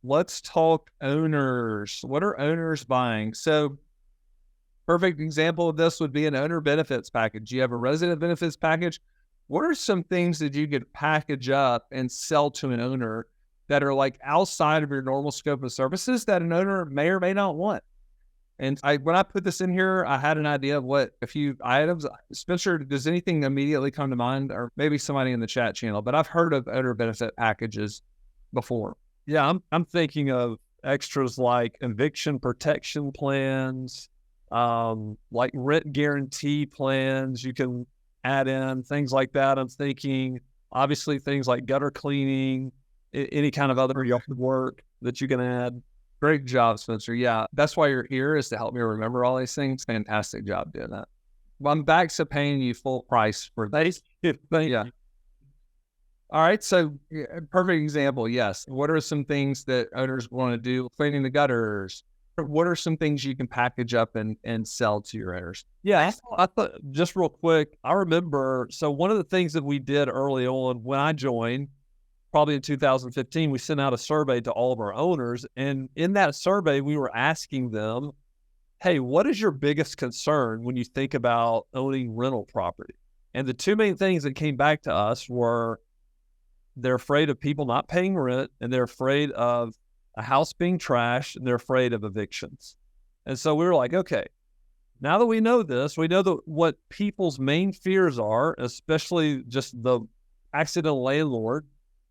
Let's talk owners. What are owners buying? So perfect example of this would be an owner benefits package. You have a resident benefits package. What are some things that you could package up and sell to an owner that are like outside of your normal scope of services that an owner may or may not want? And when I put this in here, I had an idea of what a few items. Spencer, does anything immediately come to mind, or maybe somebody in the chat channel? But I've heard of owner benefit packages before. Yeah, I'm thinking of extras like eviction protection plans, like rent guarantee plans. You can add in things like that. I'm thinking obviously things like gutter cleaning, any kind of other yard work that you can add. Great job, Spencer. Yeah, that's why you're here, is to help me remember all these things. Fantastic job doing that. Well, I'm back to paying you full price for these. Yeah. All right. So perfect example. Yes. What are some things that owners want to do? Cleaning the gutters. What are some things you can package up and sell to your owners? Yeah, I thought just real quick, I remember, so one of the things that we did early on when I joined, probably in 2015, we sent out a survey to all of our owners. And in that survey, we were asking them, hey, what is your biggest concern when you think about owning rental property? And the two main things that came back to us were they're afraid of people not paying rent, and they're afraid of a house being trashed, and they're afraid of evictions. And so we were like, okay, now that we know this, we know that what people's main fears are, especially just the accidental landlord.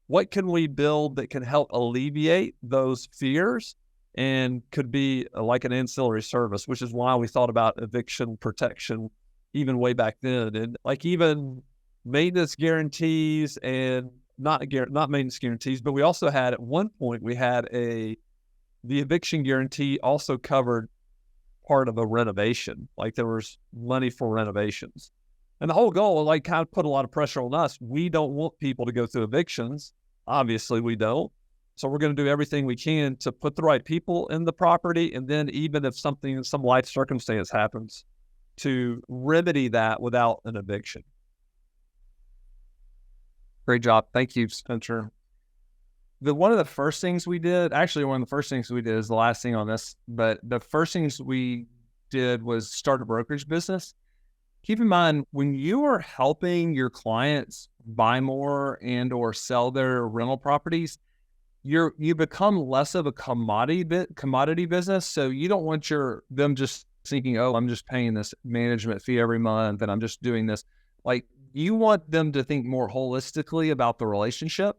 What can we build that can help alleviate those fears and could be like an ancillary service, which is why we thought about eviction protection even way back then. And like even maintenance guarantees and not maintenance guarantees, but we also had at one point, the eviction guarantee also covered part of a renovation. Like there was money for renovations. And the whole goal, like, kind of put a lot of pressure on us. We don't want people to go through evictions. Obviously, we don't. So we're going to do everything we can to put the right people in the property. And then even if some life circumstance happens, to remedy that without an eviction. Great job. Thank you, Spencer. One of the first things we did, actually, one of the first things we did is the last thing on this, but the first things we did was start a brokerage business. Keep in mind, when you are helping your clients buy more and or sell their rental properties, you become less of a commodity business. So you don't want them just thinking, oh, I'm just paying this management fee every month and I'm just doing this. Like, you want them to think more holistically about the relationship.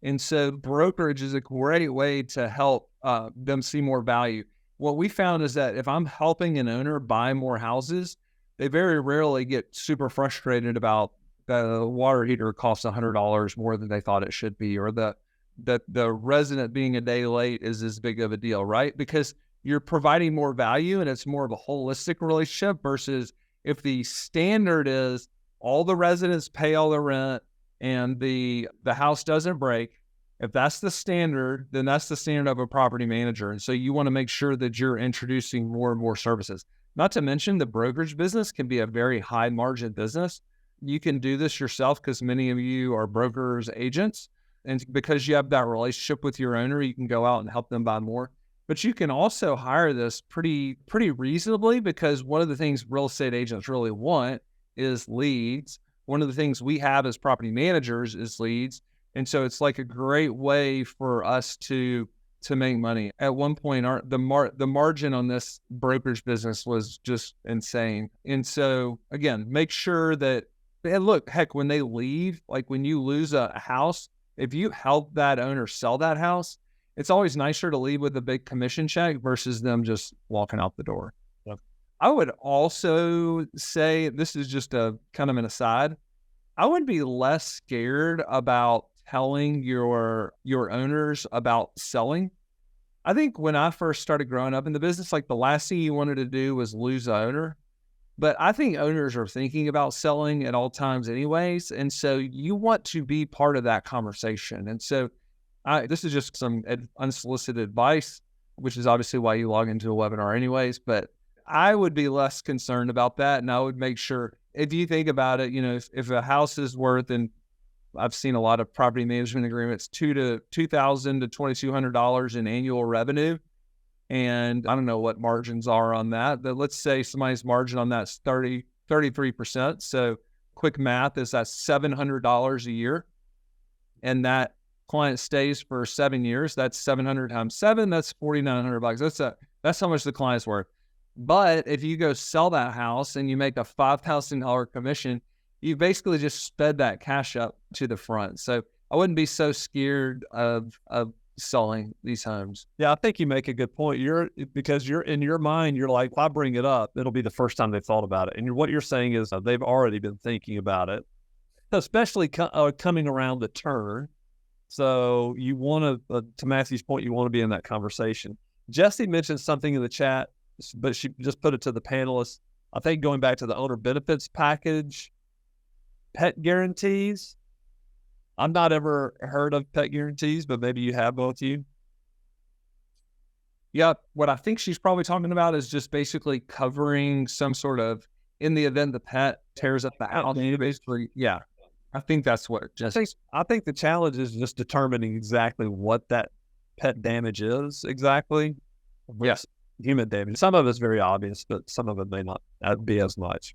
And so brokerage is a great way to help them see more value. What we found is that if I'm helping an owner buy more houses, they very rarely get super frustrated about the water heater costs $100 more than they thought it should be, or the resident being a day late is as big of a deal, right? Because you're providing more value and it's more of a holistic relationship versus if the standard is all the residents pay all the rent and the house doesn't break. If that's the standard, then that's the standard of a property manager. And so you want to make sure that you're introducing more and more services. Not to mention the brokerage business can be a very high margin business. You can do this yourself because many of you are brokers, agents. And because you have that relationship with your owner, you can go out and help them buy more. But you can also hire this pretty reasonably, because one of the things real estate agents really want is leads. One of the things we have as property managers is leads. And so it's like a great way for us to make money. At one point, the margin on this brokerage business was just insane. And so again, make sure that, and look, heck, when they leave, like when you lose a house, if you help that owner sell that house, it's always nicer to leave with a big commission check versus them just walking out the door. Yep. I would also say, this is just a kind of an aside, I would be less scared about telling your owners about selling. I think when I first started growing up in the business, like the last thing you wanted to do was lose the owner. But I think owners are thinking about selling at all times anyways. And so you want to be part of that conversation. And so this is just some unsolicited advice, which is obviously why you log into a webinar anyways. But I would be less concerned about that. And I would make sure, if you think about it, if a house is worth, and I've seen a lot of property management agreements, $2,000 to $2,200 in annual revenue. And I don't know what margins are on that, but let's say somebody's margin on that's 33%. So quick math is that's $700 a year. And that client stays for 7 years. That's 700 times 7. That's $4,900. That's how much the client's worth. But if you go sell that house and you make a $5,000 commission, you basically just sped that cash up to the front. So I wouldn't be so scared of selling these homes. Yeah, I think you make a good point. Because you're in your mind, you're like, if I bring it up, it'll be the first time they've thought about it. And what you're saying is they've already been thinking about it, especially coming around the turn. So you want to Matthew's point, you want to be in that conversation. Jesse mentioned something in the chat, but she just put it to the panelists. I think going back to the owner benefits package, pet guarantees. I've not ever heard of pet guarantees, but maybe you have, both of you. Yeah, what I think she's probably talking about is just basically covering some sort of, in the event the pet tears up the house, basically. Yeah, I think that's what I think the challenge is just determining exactly what that pet damage is exactly. Yes. Human damage. Some of it's very obvious, but some of it may not be as much.